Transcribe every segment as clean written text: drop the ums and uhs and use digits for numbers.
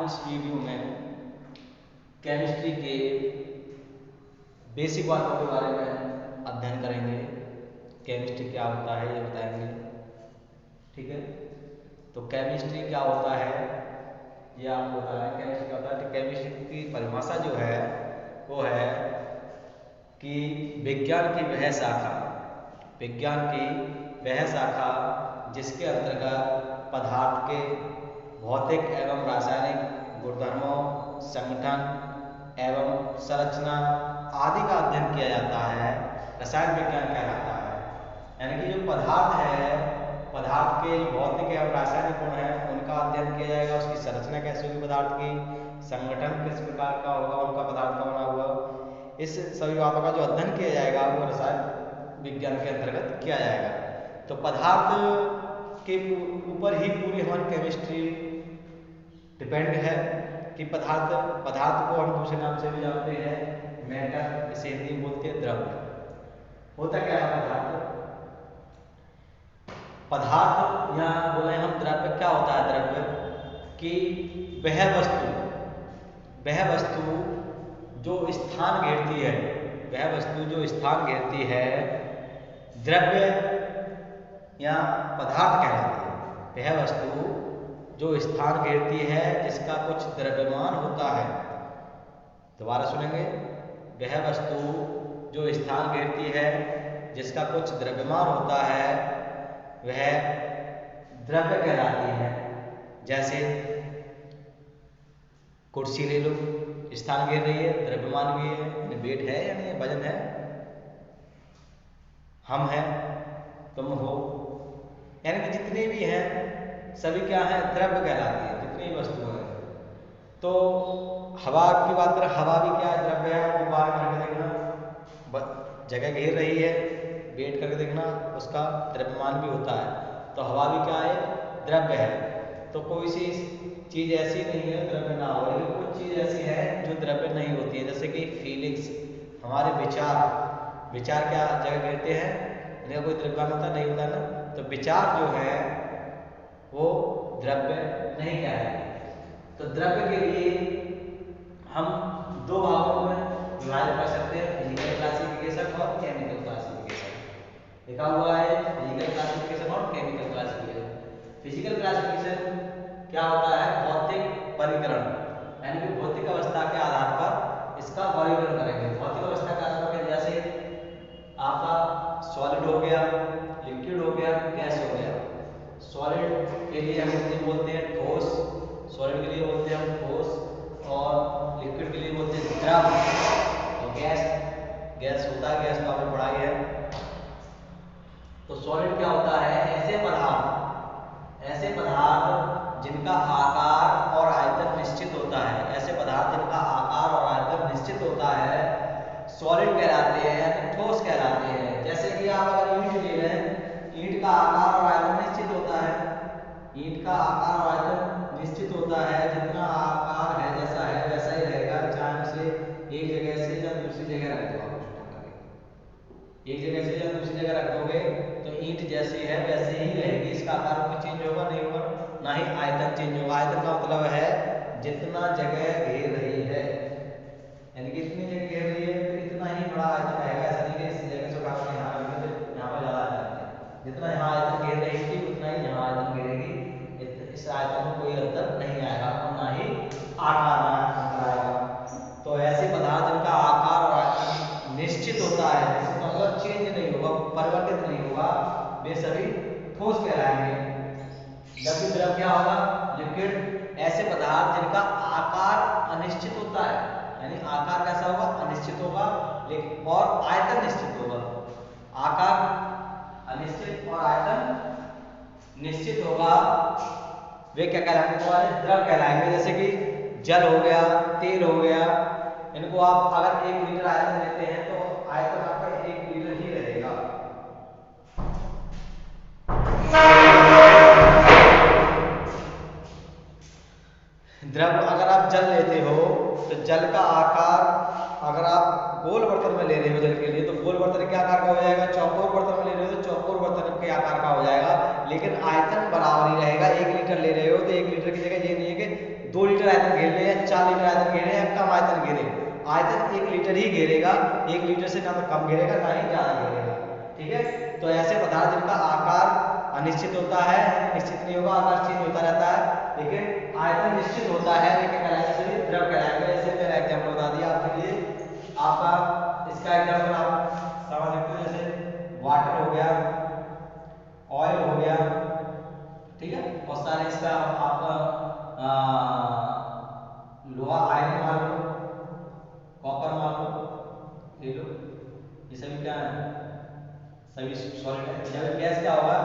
इस वीडियो में केमिस्ट्री के बेसिक बातों के बारे में अध्ययन करेंगे। केमिस्ट्री क्या होता है ये बताएंगे, ठीक है। तो केमिस्ट्री क्या होता है ये आपको बताना है। केमिस्ट्री क्या होता है, तो केमिस्ट्री की परिभाषा जो है वो है कि विज्ञान की वह शाखा जिसके अंतर्गत पदार्थ के भौतिक एवं रासायनिक गुणधर्मों, संगठन एवं संरचना आदि का अध्ययन किया जाता है, रसायन विज्ञान कहलाता है। यानी कि जो पदार्थ है, पदार्थ के भौतिक एवं रासायनिक गुण हैं उनका अध्ययन किया जाएगा। उसकी संरचना कैसे होगी पदार्थ की, संगठन किस प्रकार का होगा उनका पदार्थ का बना हुआ, इस सभी बातों का जो अध्ययन किया जाएगा वो रसायन विज्ञान के अंतर्गत किया जाएगा। तो पदार्थ के ऊपर ही पूरी हमारी केमिस्ट्री डिपेंड है कि पदार्थ को हम दूसरे नाम से भी जानते हैं मैटर, इसे हिंदी में बोलते हैं द्रव्य। होता क्या है पदार्थ या बोले हम द्रव्य, क्या होता है द्रव्य कि वह वस्तु जो स्थान घेरती है, द्रव्य या पदार्थ कहलाती है। वह वस्तु जो स्थान घेरती है जिसका कुछ द्रव्यमान होता है। दोबारा सुनेंगे, वह वस्तु जो स्थान घेरती है जिसका कुछ द्रव्यमान होता है वह द्रव्य कहलाती है। जैसे कुर्सी ले लो, स्थान घेर रही है, द्रव्यमान भी है, वेट है या नहीं, वजन है, हम हैं, तुम हो, यानी कि जितने भी हैं सभी क्या है, द्रव्य कहलाती है, जितनी वस्तु है। तो हवा की बात करें, हवा भी क्या है, द्रव्य है। वो बाहर करके देखना, जगह घेर रही है, वेट करके देखना, उसका द्रव्यमान भी होता है। तो हवा भी क्या है, द्रव्य है। तो कोई सी चीज ऐसी नहीं है द्रव्य ना हो, लेकिन कुछ चीज ऐसी है जो द्रव्य नहीं होती है। जैसे कि फीलिंग्स, हमारे विचार क्या जगह घेरते हैं, इनका कोई द्रव्यमान होता नहीं होता ना। तो विचार जो है वो द्रव्य नहीं कहलाते। तो द्रव्य के लिए हम दो भागों में विभाजित कर सकते हैं, फिजिकल क्लासिफिकेशन और केमिकल क्लासिफिकेशन। लिखा हुआ है फिजिकल क्लासिफिकेशन और केमिकल क्लासिफिकेशन। फिजिकल क्लासिफिकेशन क्या होता है, भौतिक वर्गीकरण, यानी कि भौतिक अवस्था के आधार पर इसका वर्गीकरण करेंगे। भौतिक अवस्था के आधार पर जैसे आपका सॉलिड हो गया, लिक्विड हो गया, गैस हो गया। सॉलिड के लिए हम हिंदी बोलते हैं ठोस, सॉलिड के लिए बोलते हैं हम ठोस, और लिक्विड के लिए बोलते हैं द्रव, और गैस होता है, गैस तो आपने पढ़ाई है। तो सॉलिड क्या होता है, ऐसे पदार्थ जिनका आकार और आयतन निश्चित होता है, ऐसे पदार्थ जिनका आकार और आयतन निश्चित होता है सॉलिड कहलाते हैं, ठोस कहलाते हैं। जैसे कि आप अगर ईंट ले लें, ईंट का आकार और आयतन निश्चित होता है, ईंट का आकार और आयतन निश्चित होता है, जितना आकार है जैसा है वैसा ही रहेगा, चाहे उसे एक जगह से या दूसरी जगह रख दो। एक जगह से या दूसरी जगह रख दोगे तो ईंट जैसी है वैसे ही रहेगी, इसका आकार कोई चेंज होगा नहीं होगा, ना ही आयतन चेंज होगा। आयतन का मतलब है जितना जगह घेर रही है, यानी कि जितनी जगह घेर रही है तो इतना ही बड़ा आयतन रहेगा। ऐसा नहीं कि इस जगह से उठा के यहाँ रख दो तो यहाँ पर ज्यादा आयतन है, जितना यहाँ आयतन घेर रही थी उतना ही यहाँ आयतन घेरेगी, इस आयतन में कोई अंतर नहीं आएगा और ना ही आकार आएगा। तो ऐसे पदार्थ जिनका आकार और आयतन निश्चित होता है, मतलब चेंज नहीं होगा, परिवर्तित नहीं होगा, वे सभी ठोस कहलाएंगे। जबकि द्रव क्या होगा, लिक्विड, ऐसे पदार्थ जिनका आकार अनिश्चित होता है, यानी आकार कैसा होगा, अनिश्चित होगा, लेकिन और आयतन निश्चित होगा। आकार अनिश्चित और आयतन निश्चित होगा, वे क्या कहलाएंगे, द्रव कहलाएंगे। जैसे कि जल हो गया, तेल हो गया, इनको आप अगर 1 लीटर आयतन लेते हैं तो आयतन आपका 1 लीटर ही रहेगा। द्रव अगर आप जल लेते हो तो जल का आकार, अगर आप गोल बर्तन में ले रहे हो जल के लिए तो गोल बर्तन के आकार का हो जाएगा, चौकोर बर्तन में ले रहे हो तो चौकोर बर्तन के आकार का हो जाएगा, लेकिन आयतन बराबर ही रहेगा। 1 लीटर ले रहे हो तो 1 लीटर की जगह ये नहीं है कि 2 लीटर आयतन घेर ले या 4 लीटर आयतन घेरे या कम आयतन घेरे, आयतन 1 लीटर ही घेरेगा, 1 लीटर से ना तो कम घेरेगा ना ही ज्यादा घेरेगा। ठीक है, तो ऐसे पदार्थ जिनका आकार अनिश्चित होता है, निश्चित नहीं होगा, आकार चेंज होता रहता है, लेकिन आयतन निश्चित होता है, लेकिन कहलाएंगे सभी द्रव कहलाएंगे। जैसे मैंने एग्जाम्पल बता दिया आपके लिए, आपका इसका एग्जाम्पल आप समझ सकते हो, जैसे वाटर हो गया, ऑयल हो गया, ठीक है, बहुत सारे इसका आपका लोहा आयरन मान लो, कॉपर मान लो, ले लो, ये सभी क्या है, सभी सॉलिड है। जब गैस क्या होगा,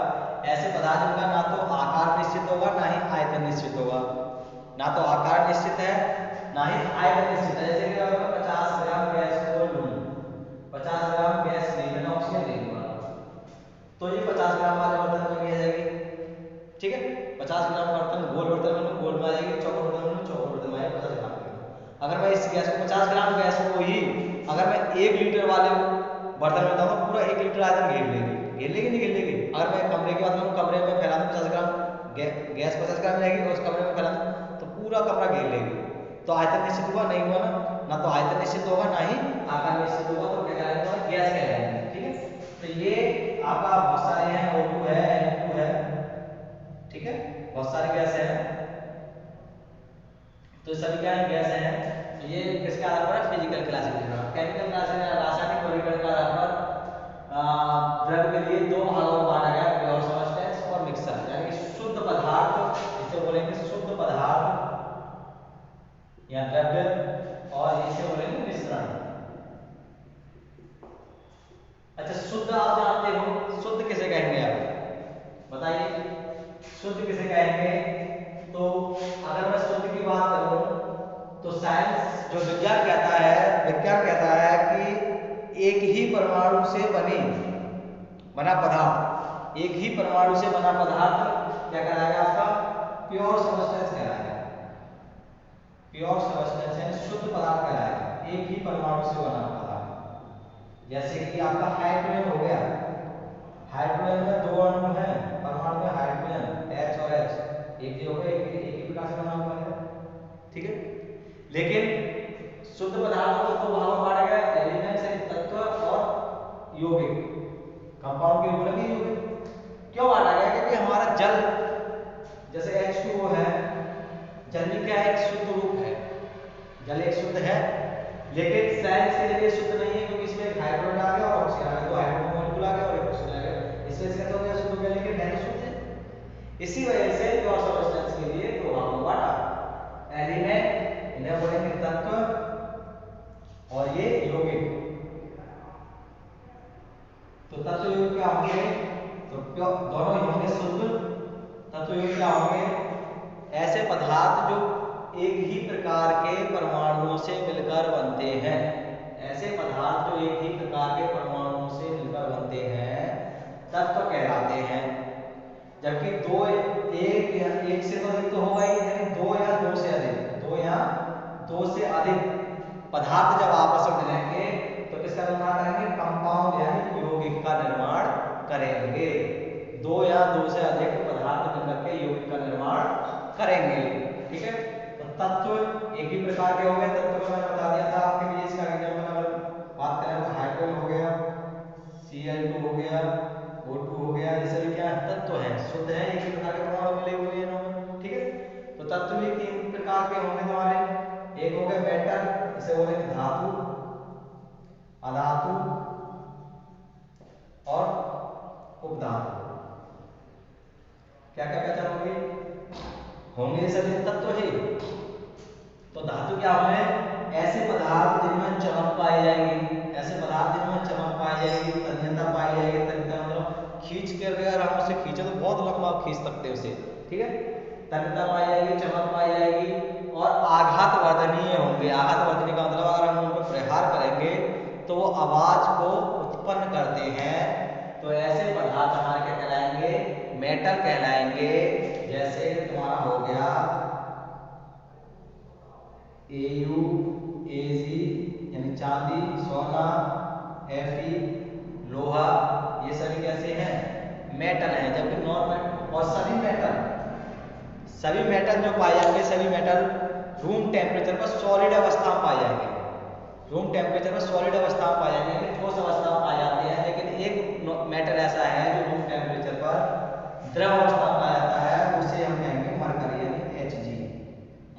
ऐसे पदार्थ का ना तो आकार निश्चित होगा ना ही आयतन निश्चित होगा, ना तो आकार निश्चित है ना ही आयतन निश्चित है। जैसे कि अगर मैं 50 ग्राम गैस को लूं, 50 ग्राम गैस नहीं, मैंने ऑक्सीजन नहीं लूंगा, तो ये 50 ग्राम वाले बर्तन में आ जाएगी। ठीक है, 50 ग्राम बर्तन गोल बर्तन में गोल में आ जाएगी, चौकोर बर्तन में चौकोर बर्तन में आएगी 50 ग्राम की। अगर मैं इस गैस को 50 ग्राम गैस को ही अगर मैं 1 लीटर वाले बर्तन में डालूं, पूरा 1 लीटर आयतन घेर लेगी, घेर लेगी नहीं घेर लेगी। अगर मैं कमरे की बात करूं, कमरे में फैला दूं 50 ग्राम गैस 50 ग्राम रहेगी, उस कमरे में फैला दूं तो पूरा कमरा घेर लेगी, तो आयतन निश्चित हुआ नहीं हुआ ना तो आयतन निश्चित होगा ना ही आकार निश्चित होगा, तो क्या कहलाएगा, गैस कहलाएंगे। ठीक है, तो ये आपका बहुत सारे हैं, O2 है, N2 है, ठीक है, बहुत सारे गैस हैं, तो सभी क्या है, गैस हैं। तो ये किसके आधार पर, फिजिकल क्लासिफिकेशन, केमिकल क्लासिफिकेशन, रासायनिक वर्गीकरण के आधार पर द्रव के लिए 2 भागों में बांटा गया, प्योर सब्सटेंस और मिक्सर, यानी कि शुद्ध पदार्थ, इसे बोलेंगे शुद्ध पदार्थ या द्रव्य, और इसे बोलेंगे मिश्रण। अच्छा, शुद्ध आप जानते हो, शुद्ध किसे कहेंगे आप बताइए, शुद्ध किसे कहेंगे? तो अगर मैं शुद्ध की बात करूं तो साइंस जो विज्ञान कहता है कि एक ही परमाणु से बना पदार्थ, एक ही परमाणु से बना पदार्थ क्या कहलाएगा, आपका प्योर सब्सटेंस कहलाएगा, प्योर सब्सटेंस यानी शुद्ध पदार्थ कहलाएगा, एक ही परमाणु से बना पदार्थ। जैसे कि आपका हाइड्रोजन हो गया, हाइड्रोजन में 2 अणु हैं, परमाणु में हाइड्रोजन H और H, एक ही हो गया, एक ही प्रकार से बना हुआ है। ठीक है, लेकिन शुद्ध पदार्थों को 2 भागों में बांटा गया, एलिमेंट्स यानी तत्व और यौगिक, कंपाउंड के बोलेंगे यौगिक। क्यों बांटा गया? क्योंकि हमारा जल जैसे H2O है, जल भी क्या है, एक शुद्ध रूप है, जल एक शुद्ध है, लेकिन साइंस के लिए शुद्ध नहीं है, क्योंकि इसमें एक हाइड्रोजन आ गया और ऑक्सीजन आ गया, 2 हाइड्रोजन मॉलिक्यूल आ गया और एक ऑक्सीजन आ गया, इसमें से कैसे हो गया, शुद्ध हो गया, लेकिन है तो शुद्ध है। इसी वजह से प्योर सब्सटेंस के लिए 2 भागों में बांटा, एलिमेंट इन्हें बोलेंगे तत्व और ये यौगिक। तो तत्व यौगिक क्या होंगे, तो दोनों ही होंगे शुद्ध। तत्व यौगिक क्या होंगे, ऐसे पदार्थ जो एक ही प्रकार के परमाणुओं से मिलकर बनते हैं, ऐसे पदार्थ जो एक ही प्रकार के परमाणुओं से मिलकर बनते हैं तत्व कहलाते हैं। जबकि एक से तो अधिक तो होगा ही, यानी 2 या 2 से अधिक, 2 या 2 से अधिक पदार्थ जब आपस में मिलेंगे तो किसका निर्माण करेंगे, कंपाउंड यानी यौगिक का निर्माण करेंगे। 2 या 2 से अधिक पदार्थ मिलकर के यौगिक का निर्माण करेंगे। ठीक है, तो तत्व एक ही प्रकार के हो गए, तत्व को मैंने बता दिया था आपके लिए, इसका एग्जांपल अगर बात करें तो हाइड्रोजन हो गया, Cl2 हो गया, O2 हो गया, ये सभी क्या तत्व हैं, शुद्ध है, एक ही प्रकार के परमाणु मिले हुए हैं इन्होंने। ठीक है, तो तत्व भी 3 प्रकार के होंगे तुम्हारे, एक हो गया मेटल, इसे बोलेंगे धातु, अधातु और उपधातु। क्या क्या पहचान होंगे सभी तत्व ही। तो धातु क्या होंगे, ऐसे पदार्थ जिनमें चमक पाई जाएगी, ऐसे पदार्थ जिनमें चमक पाई जाएगी, तन्यता पाई जाएगी, तन्यता मतलब खींच के अगर हम उसे खींचे तो बहुत लंबा खींच सकते हैं उसे। ठीक है, तन्यता पाई जाएगी, चमक पाई जाएगी और आघात वर्धनीय होंगे। आघात वर्धनीय का मतलब अगर हम उन पर प्रहार करेंगे तो वो आवाज को उत्पन्न करते हैं। तो ऐसे पदार्थ हमारे क्या कहलाएंगे, मेटल कहलाएंगे। जैसे तुम्हारा हो गया Au, Ag यानी चांदी, सोना, Fe लोहा, ये सभी कैसे हैं, मेटल हैं। जबकि नॉन मेटल, और सभी मेटल जो पाए जाएंगे, सभी मेटल रूम टेम्परेचर पर सॉलिड अवस्था में पाए जाएंगे। रूम टेम्परेचर पर सॉलिड अवस्था में पाए जाएंगे, यानी ठोस अवस्था में पाए जाते हैं। लेकिन एक मेटल ऐसा है जो रूम टेम्परेचर पर द्रव अवस्था में पाया जाता है, उसे हम कहेंगे मरकरी यानी Hg।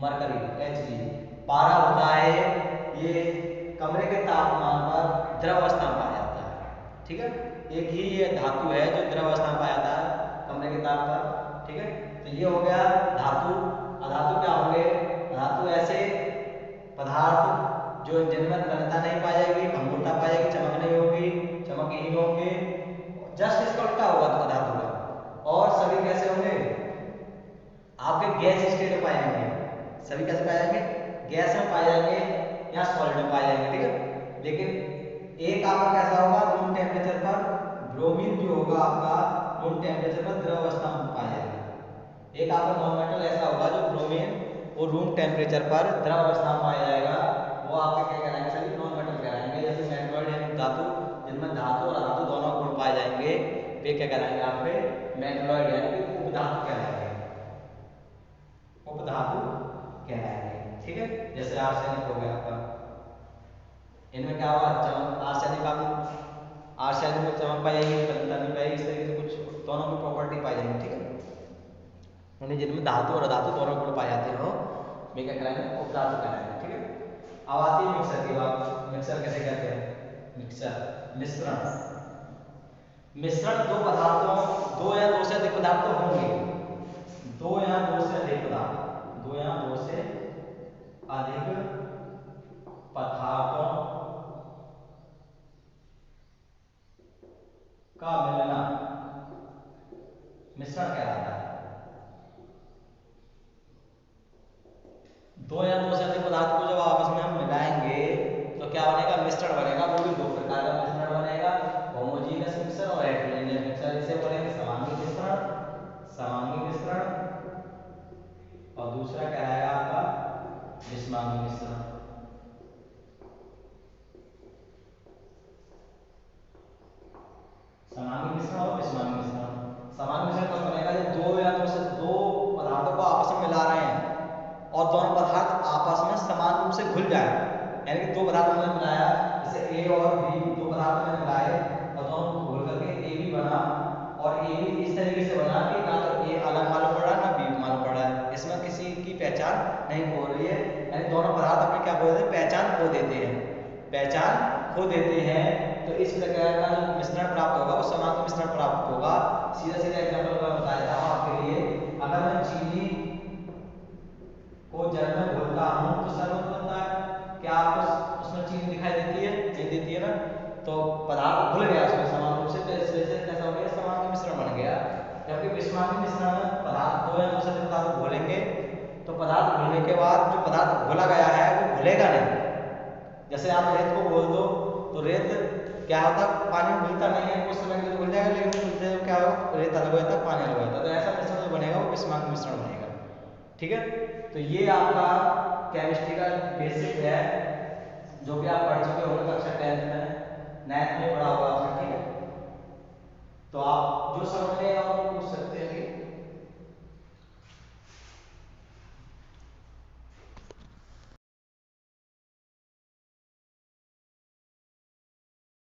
मरकरी Hg पारा होता है, ये कमरे के तापमान पर द्रव अवस्था में पाया जाता है। ठीक है, एक ही ये धातु है जो द्रव अवस्था में पाया जाता है कमरे के ताप पर। ठीक है, तो ये हो गया धातु। अधातु क्या होंगे? धातु ऐसे पदार्थ जो जिनमें तन्यता नहीं पाई जाएगी, भंगुरता पाई जाएगी, चमक नहीं होगी, चमकहीन होंगे। जस्ट इसका उल्टा होगा तो धातु का। और सभी कैसे होंगे? आपके गैस स्टेट में पाए जाएंगे। सभी कैसे पाए जाएंगे? गैस में पाए जाएंगे या सॉलिड में पाए जाएंगे। ठीक है, लेकिन एक आपका कैसा होगा? रूम टेम्परेचर पर ब्रोमीन जो होगा आपका रूम टेम्परेचर पर द्रव अवस्था में पाया जाएगा। एक आपका नॉन मेटल ऐसा होगा जो ब्रोमीन वो रूम टेम्परेचर पर द्रव अवस्था में पाया जाएगा, वो आपके क्या कहलाएंगे? सभी नॉन मेटल कहलाएंगे। जैसे मेटलॉइड यानी धातु, जिनमें धातु और अधातु दोनों गुण पाए जाएंगे, वे क्या कहलाएंगे? आपके मेटलॉइड यानी कि उपधातु कहलाएंगे। उपधातु कहलाएंगे। ठीक है, जैसे आर्सेनिक हो गया आपका, इनमें क्या होगा? चमक। आर्सेनिक आर्सेनिक में चमक पाई जाएगी, तन्यता नहीं पाएगी, इस तरीके से कुछ दोनों की प्रॉपर्टी पाई जाएगी। ठीक है, यानी जिनमें धातु और अधातु दोनों गुण पाए जाते हो, वे क्या कहलाएंगे? उपधातु कहलाएंगे। ठीक है, अब आती है मिक्सर की बात। मिक्सर कैसे कहते हैं? मिक्सर मिश्रण। मिश्रण दो पदार्थों, दो या दो से अधिक पदार्थ तो होंगे, दो या दो से अधिक पदार्थ, दो या दो से अधिक पदार्थों का मिलना मिश्रण कहलाता है। दो या दो से अधिक पदार्थ को जब आपस में हम मिलाएंगे तो क्या बनेगा? मिश्रण बनेगा। वो भी दो प्रकार का मिश्रण बनेगा, होमोजीनियस मिश्रण और हेटेरोजेनियस मिश्रण। इसे बोलेंगे समांगी मिश्रण, समांगी मिश्रण, और दूसरा कहलाएगा आपका विषमांगी मिश्रण। समांगी मिश्रण और विषमांगी मिश्रण। समांगी मिश्रण कब बनेगा? जब दो या दो से दो पदार्थों को आपस में मिला रहे हैं और दोनों पदार्थ आपस में समान रूप से घुल जाए, यानी कि दो पदार्थों में मिलाया, जैसे ए और बी दो पदार्थों में मिलाए और दोनों को घोल करके ए बी बना, और ए बी इस तरीके से बना कि ना तो ए अलग मालूम पड़ रहा है ना बी मालूम पड़ रहा है, इसमें किसी की पहचान नहीं हो रही है। यानी दोनों पदार्थ अपने क्या बोलते हैं? पहचान खो देते हैं, पहचान खो देते हैं। तो इस प्रकार का जो मिश्रण प्राप्त होगा वो समांगी मिश्रण प्राप्त होगा। सीधा सीधा एग्जाम्पल मैं बता देता हूँ आपके लिए। अगर मैं चीनी को जल में घोलता हूँ तो शरबत बनता है, क्या आपको उसमें चीनी दिखाई देती है? नहीं देती है ना। तो पदार्थ घुल गया उसमें समान रूप से, तो इस वजह से कैसा हो गया? समांगी मिश्रण बन गया। जबकि विषमांगी मिश्रण में पदार्थ दो या दो से अधिक पदार्थ घोलेंगे तो पदार्थ घुलने के बाद जो पदार्थ घोला गया है वो घुलेगा नहीं। जैसे आप रेत को घोल दो तो रेत क्या होता? पानी में घुलता नहीं है, कुछ समय के लिए घुल जाएगा, लेकिन घुलते क्या होगा? रेत अलग हो जाता है, पानी अलग हो जाता है। तो ऐसा मिश्रण जो बनेगा वो विषमांगी मिश्रण बनेगा। ठीक है, तो ये आपका केमिस्ट्री का बेसिक है जो कि आप पढ़ चुके होंगे कक्षा 10th में, 9th में पढ़ा होगा आपने। ठीक है, तो आप जो समझ लें आप पूछ सकते हैं।